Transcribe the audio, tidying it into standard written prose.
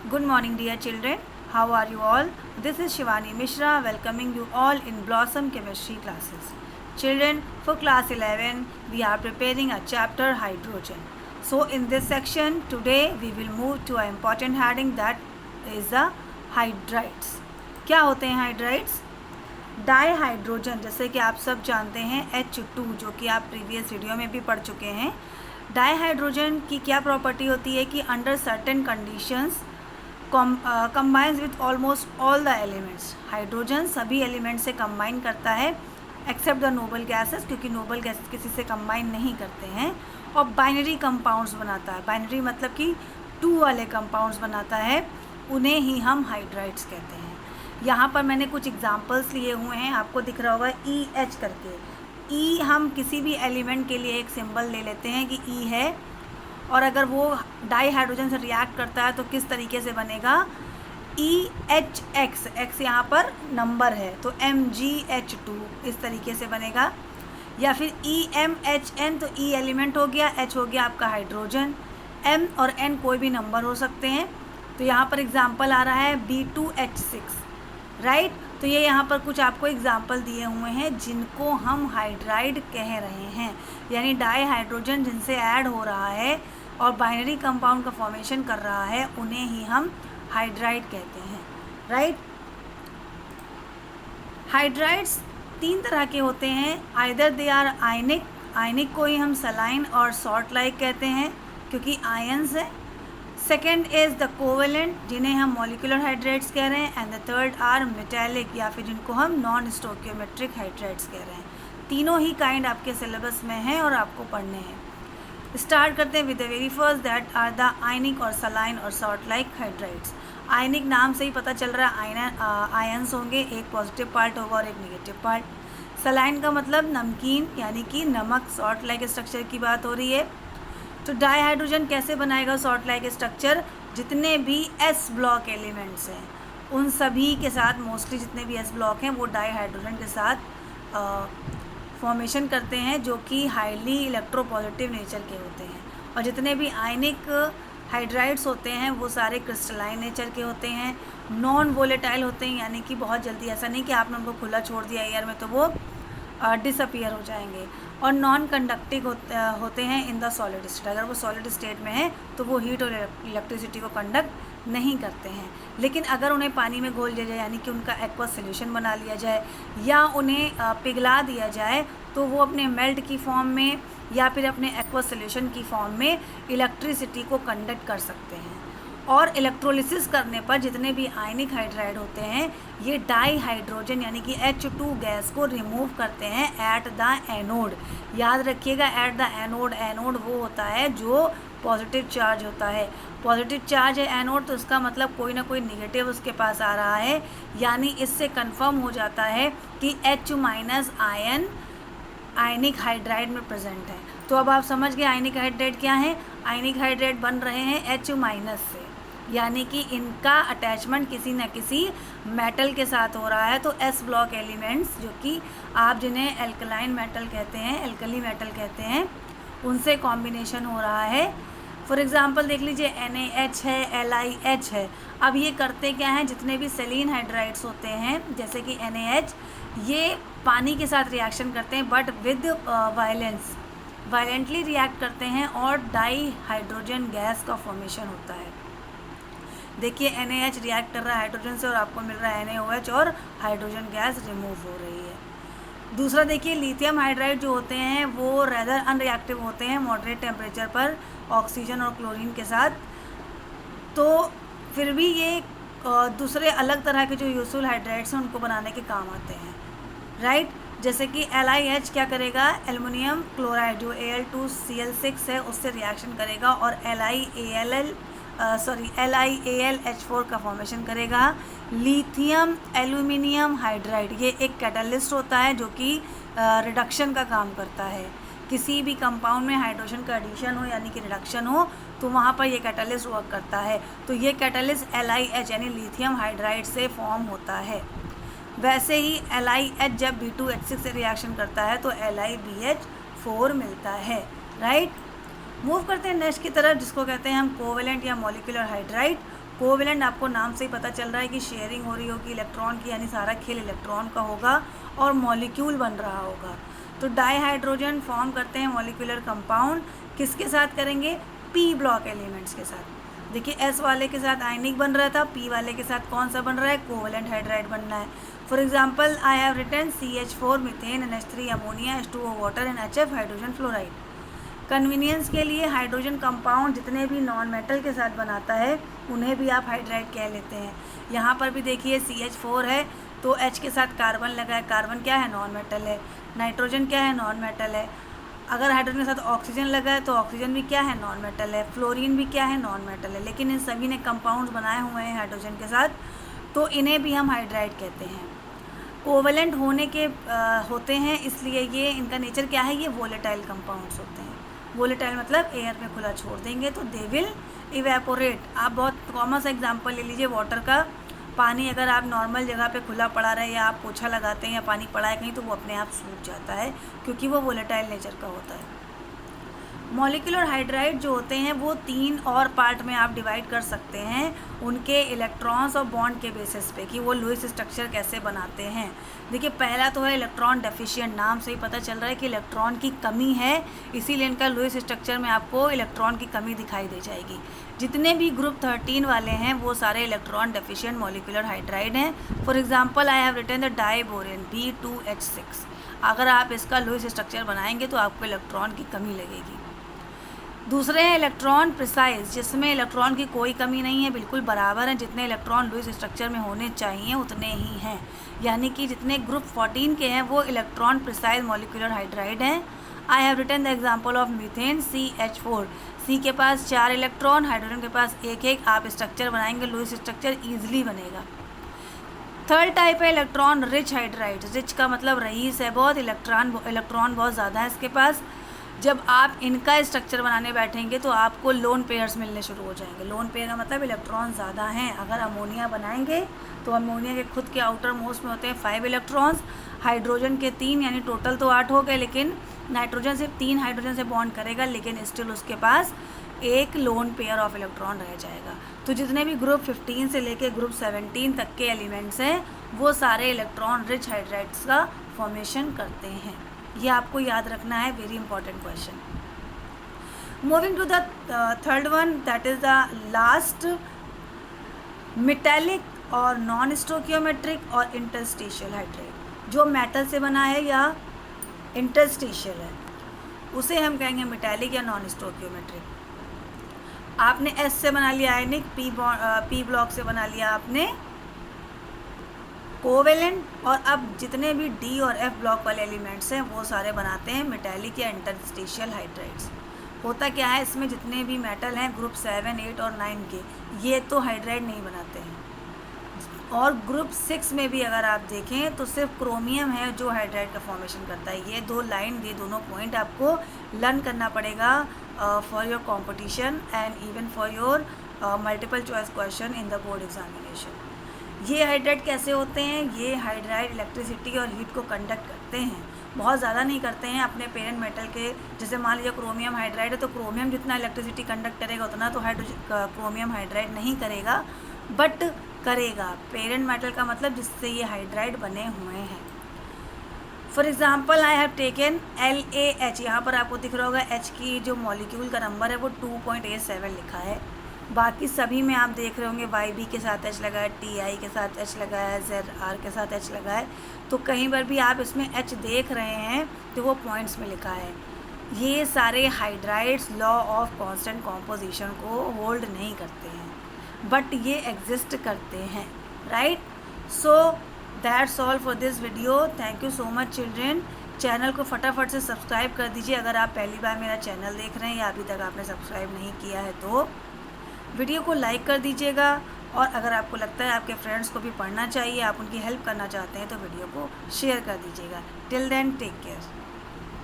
Good morning, dear children. How are you all? This is Shivani Mishra welcoming you all in Blossom Chemistry classes. Children, for class 11, we are preparing a chapter hydrogen. So, in this section, today we will move to an important heading that is the hydrides. क्या होते हैं hydrides? Dihydrogen, जैसे कि आप सब जानते हैं H2, जो कि आप प्रीवियस वीडियो में भी पढ़ चुके हैं. डाईहाइड्रोजन की क्या प्रॉपर्टी होती है कि under certain conditions combines with almost all the elements. Hydrogen सभी एलिमेंट से कंबाइन करता है एक्सेप्ट द नोबल गैसेस, क्योंकि नोबल गैसेस किसी से कंबाइन नहीं करते हैं. और बाइनरी कंपाउंड्स बनाता है. बाइनरी मतलब कि 2 वाले कंपाउंड्स बनाता है, उन्हें ही हम हाइड्राइड्स कहते हैं. यहाँ पर मैंने कुछ एग्जांपल्स लिए हुए हैं, आपको दिख रहा होगा EH करके. E हम किसी भी एलिमेंट के लिए एक सिंबल ले लेते हैं कि E है, और अगर वो डाईहाइड्रोजन से रिएक्ट करता है तो किस तरीके से बनेगा? EHX, X यहाँ पर नंबर है तो MgH2 इस तरीके से बनेगा. या फिर EMHN, तो E एलिमेंट हो गया, H हो गया आपका हाइड्रोजन, M और N कोई भी नंबर हो सकते हैं. तो यहाँ पर एग्जांपल आ रहा है B2H6, राइट. तो ये यहाँ पर कुछ आपको एग्जांपल दिए हुए हैं जिनको हम हाइड्राइड कह रहे हैं, यानी डाईहाइड्रोजन जिनसे ऐड हो रहा है और बाइनरी कंपाउंड का फॉर्मेशन कर रहा है, उन्हें ही हम हाइड्राइड कहते हैं, राइट. हाइड्राइड्स 3 तरह के होते हैं. आइदर दे आर आयनिक, आयनिक को ही हम सलाइन और सॉल्ट लाइक कहते हैं क्योंकि आयन्स है. सेकेंड इज़ द कोवेलेंट, जिन्हें हम मॉलिकुलर हाइड्राइड्स कह रहे हैं. And the third are metallic, या फिर जिनको हम नॉन स्टोइकियोमेट्रिक हाइड्राइड्स कह रहे हैं. तीनों ही काइंड आपके सिलेबस में हैं और आपको पढ़ने हैं. स्टार्ट करते हैं with the very first, that are the ionic और सलाइन और सॉल्ट लाइक हाइड्राइड्स. आयनिक नाम से ही पता चल रहा है आयन्स होंगे, एक पॉजिटिव पार्ट होगा और एक निगेटिव पार्ट. सलाइन का मतलब नमकीन, यानी कि नमक, सॉल्ट लाइक स्ट्रक्चर की बात हो रही है. तो डाईहाइड्रोजन कैसे बनाएगा सॉल्ट लाइक स्ट्रक्चर? जितने भी S ब्लॉक एलिमेंट्स हैं उन सभी के साथ, मोस्टली जितने भी S ब्लॉक हैं वो डाईहाइड्रोजन के साथ फॉर्मेशन करते हैं, जो कि हाईली इलेक्ट्रोपॉजिटिव नेचर के होते हैं. और जितने भी आयनिक हाइड्राइड्स होते हैं वो सारे क्रिस्टलाइन नेचर के होते हैं, नॉन वोलेटाइल होते हैं, यानी कि बहुत जल्दी, ऐसा नहीं कि आपने उनको खुला छोड़ दिया एयर में तो वो डिसअपियर हो जाएंगे. और नॉन कंडक्टिव होते हैं इन द सॉलिड स्टेट. अगर वो सॉलिड स्टेट में है तो वो हीट और इलेक्ट्रिसिटी को कंडक्ट नहीं करते हैं. लेकिन अगर उन्हें पानी में घोल दिया जाए, यानी कि उनका एक्वस सोल्यूशन बना लिया जाए, या उन्हें पिघला दिया जाए, तो वो अपने मेल्ट की फॉर्म में या फिर अपने एक्वस सोल्यूशन की फॉर्म में इलेक्ट्रिसिटी को कंडक्ट कर सकते हैं. और इलेक्ट्रोलिसिस करने पर जितने भी आयनिक हाइड्राइड होते हैं ये डाईहाइड्रोजन यानी कि H2 गैस को रिमूव करते हैं एट द एनोड. याद रखिएगा, एट द एनोड. एनोड वो होता है जो पॉजिटिव चार्ज होता है. पॉजिटिव चार्ज है एनोड, तो इसका मतलब कोई ना कोई निगेटिव उसके पास आ रहा है, यानी इससे कंफर्म हो जाता है कि H- आयन आयनिक हाइड्राइड में प्रेजेंट है. तो अब आप समझ गए आयनिक हाइड्राइड क्या है. आयनिक हाइड्राइड बन रहे हैं H- से, यानी कि इनका अटैचमेंट किसी न किसी मेटल के साथ हो रहा है. तो S ब्लॉक एलिमेंट्स, जो कि आप जिन्हें एल्कलाइन मेटल कहते हैं, एल्कली मेटल कहते हैं, उनसे कॉम्बिनेशन हो रहा है. फॉर एग्जांपल देख लीजिए NaH है, LiH है. अब ये करते क्या हैं, जितने भी सेलीन हाइड्राइड्स होते हैं जैसे कि NaH, ये पानी के साथ रिएक्शन करते हैं बट विद वायलेंटली रिएक्ट करते हैं और डाईहाइड्रोजन गैस का फॉर्मेशन होता है. देखिए NaH रिएक्ट कर रहा है हाइड्रोजन से और आपको मिल रहा है NaOH और हाइड्रोजन गैस रिमूव हो रही है. दूसरा देखिए लिथियम हाइड्राइड जो होते हैं वो रेदर अनरिएक्टिव होते हैं मॉडरेट टेम्परेचर पर ऑक्सीजन और क्लोरीन के साथ. तो फिर भी ये दूसरे अलग तरह के जो यूजफुल हाइड्राइड्स हैं उनको बनाने के काम आते हैं, राइट. जैसे कि LiH क्या करेगा, एल्युमिनियम क्लोराइड जो Al2Cl6 है उससे रिएक्शन करेगा और LiAlH4 का फॉर्मेशन करेगा. लिथियम एल्यूमिनियम हाइड्राइड ये एक कैटलिस्ट होता है जो कि रिडक्शन का काम करता है. किसी भी कंपाउंड में हाइड्रोजन का एडिशन हो यानी कि रिडक्शन हो तो वहाँ पर ये कैटलिस्ट वर्क करता है. तो ये कैटलिस्ट LiH यानी लिथियम हाइड्राइड से फॉर्म होता है. वैसे ही LiH जब B2H6 से रिएक्शन करता है तो LiBH4 मिलता है, राइट. मूव करते हैं नेक्स्ट की तरफ, जिसको कहते हैं हम कोवेलेंट या मॉलिक्यूलर हाइड्राइड. कोवेलेंट आपको नाम से ही पता चल रहा है कि शेयरिंग हो रही होगी इलेक्ट्रॉन की, यानी सारा खेल इलेक्ट्रॉन का होगा और मॉलिक्यूल बन रहा होगा। तो डाईहाइड्रोजन फॉर्म करते हैं मॉलिक्यूलर कंपाउंड, किसके साथ करेंगे? पी ब्लॉक एलिमेंट्स के साथ। देखिए एस वाले के साथ आयनिक बन रहा था, पी वाले के साथ कौन सा बन रहा है? कोवेलेंट हाइड्राइड बनना है। For example I have written CH4 methane, NH3 ammonia, H2O water and HF hydrogen fluoride. Convenience के लिए हाइड्रोजन कंपाउंड जितने भी नॉन मेटल के साथ बनाता है उन्हें भी आप हाइड्राइड कह लेते हैं। यहाँ पर भी देखिए CH4 है तो H के साथ कार्बन लगा है, कार्बन क्या है? नॉन मेटल है। नाइट्रोजन क्या है? नॉन मेटल है। अगर हाइड्रोजन के साथ ऑक्सीजन लगा है तो ऑक्सीजन भी क्या है? नॉन मेटल है। फ्लोरीन भी क्या है? नॉन मेटल है। लेकिन इन सभी ने कंपाउंड्स बनाए हुए हैं हाइड्रोजन के साथ, तो इन्हें भी हम हाइड्राइड कहते हैं। कोवेलेंट होने के होते हैं, इसलिए ये इनका नेचर क्या है? ये वोलेटाइल कंपाउंड्स होते हैं। वोलेटाइल मतलब एयर में खुला छोड़ देंगे तो दे विल इवेपोरेट। आप बहुत कॉमन सा एग्जांपल ले लीजिए वाटर का। पानी अगर आप नॉर्मल जगह पे खुला पड़ा रहे या आप पोछा लगाते हैं या पानी पड़ा है कहीं तो वो अपने आप सूख जाता है, क्योंकि वो वोलेटाइल नेचर का होता है। मॉलिक्यूलर हाइड्राइड जो होते हैं वो 3 और पार्ट में आप डिवाइड कर सकते हैं, उनके इलेक्ट्रॉन्स और बॉन्ड के बेसिस पे कि वो लुईस स्ट्रक्चर कैसे बनाते हैं। देखिए पहला तो है इलेक्ट्रॉन डेफिशिएंट, नाम से ही पता चल रहा है कि इलेक्ट्रॉन की कमी है, इसीलिए इनका लुईस स्ट्रक्चर में आपको इलेक्ट्रॉन की कमी दिखाई दे जाएगी। जितने भी ग्रुप 13 वाले हैं वो सारे इलेक्ट्रॉन डेफिशिएंट मॉलिक्यूलर हाइड्राइड हैं। For example I have written the diborane B2H6। अगर आप इसका लुईस स्ट्रक्चर बनाएंगे तो आपको इलेक्ट्रॉन की कमी लगेगी। दूसरे हैं इलेक्ट्रॉन प्रिसाइज, जिसमें इलेक्ट्रॉन की कोई कमी नहीं है, बिल्कुल बराबर हैं। जितने इलेक्ट्रॉन लुईस स्ट्रक्चर में होने चाहिए उतने ही हैं, यानी कि जितने ग्रुप 14 के हैं वो इलेक्ट्रॉन प्रिसाइज मॉलिक्यूलर हाइड्राइड हैं। I have written the example of methane CH4। C के पास 4 इलेक्ट्रॉन, हाइड्रोजन के पास 1-1। आप स्ट्रक्चर बनाएंगे लुईस स्ट्रक्चर ईजिली बनेगा। थर्ड टाइप है इलेक्ट्रॉन रिच हाइड्राइड। रिच का मतलब रईस है बहुत, इलेक्ट्रॉन बहुत ज़्यादा है इसके पास। जब आप इनका स्ट्रक्चर बनाने बैठेंगे तो आपको लोन पेयर्स मिलने शुरू हो जाएंगे। लोन पेयर का मतलब इलेक्ट्रॉन ज़्यादा हैं। अगर अमोनिया बनाएंगे तो अमोनिया के खुद के आउटर मोस्ट में होते हैं 5 इलेक्ट्रॉन्स, हाइड्रोजन के 3, यानी टोटल तो 8 हो गए, लेकिन नाइट्रोजन सिर्फ 3 हाइड्रोजन से बॉन्ड करेगा, लेकिन स्टिल उसके पास एक लोन पेयर ऑफ इलेक्ट्रॉन रह जाएगा। तो जितने भी ग्रुप 15 से लेके ग्रुप 17 तक के एलिमेंट्स हैं वो सारे इलेक्ट्रॉन रिच हाइड्राइड्स का फॉर्मेशन करते हैं। ये आपको याद रखना है, very important question. Moving to the third one, that is the last, metallic और नॉन स्टोकियोमेट्रिक और इंटरस्टिशियल हाइड्राइड। जो मेटल से बना है या इंटरस्टिशियल है उसे हम कहेंगे मेटेलिक या नॉन स्टोकियोमेट्रिक। आपने S से बना लिया आयनिक, पी ब्लॉक से बना लिया आपने कोवेलेंट, और अब जितने भी D और F ब्लॉक वाले एलिमेंट्स हैं वो सारे बनाते हैं मेटेलिक या इंटरस्टिशियल हाइड्राइड्स। होता क्या है, इसमें जितने भी मेटल हैं ग्रुप 7, 8 और 9 के, ये तो हाइड्राइड नहीं बनाते हैं। और ग्रुप 6 में भी अगर आप देखें तो सिर्फ क्रोमियम है जो हाइड्राइड का फॉर्मेशन करता है। ये दोनों पॉइंट आपको लर्न करना पड़ेगा for your competition and even for your multiple choice question in the board examination. ये हाइड्राइड कैसे होते हैं? ये हाइड्राइड इलेक्ट्रिसिटी और हीट को कंडक्ट करते हैं, बहुत ज़्यादा नहीं करते हैं अपने पेरेंट मेटल के। जैसे मान लीजिए क्रोमियम हाइड्राइड है तो क्रोमियम जितना इलेक्ट्रिसिटी कंडक्ट करेगा उतना तो क्रोमियम हाइड्राइड नहीं करेगा, बट करेगा पेरेंट मेटल का मतलब जिससे ये हाइड्राइड बने हुए हैं। For example I have taken LaH। यहाँ पर आपको दिख रहा होगा H की जो मॉलिक्यूल का नंबर है वो 2.87 लिखा है। बाकी सभी में आप देख रहे होंगे YB के साथ H लगा है, TI के साथ H लगा है, ZR के साथ H लगा है। तो कहीं पर भी आप इसमें H देख रहे हैं तो वो पॉइंट्स में लिखा है। ये सारे hydrides law of constant composition को होल्ड नहीं करते हैं, बट ये एग्जिस्ट करते हैं, right. So that's all for this video. Thank you so much children. Channel को फटाफट से सब्सक्राइब कर दीजिए अगर आप पहली बार मेरा चैनल देख रहे हैं या अभी तक आपने सब्सक्राइब नहीं किया है तो। वीडियो को लाइक कर दीजिएगा, और अगर आपको लगता है आपके फ्रेंड्स को भी पढ़ना चाहिए, आप उनकी हेल्प करना चाहते हैं तो वीडियो को शेयर कर दीजिएगा। Till then take care.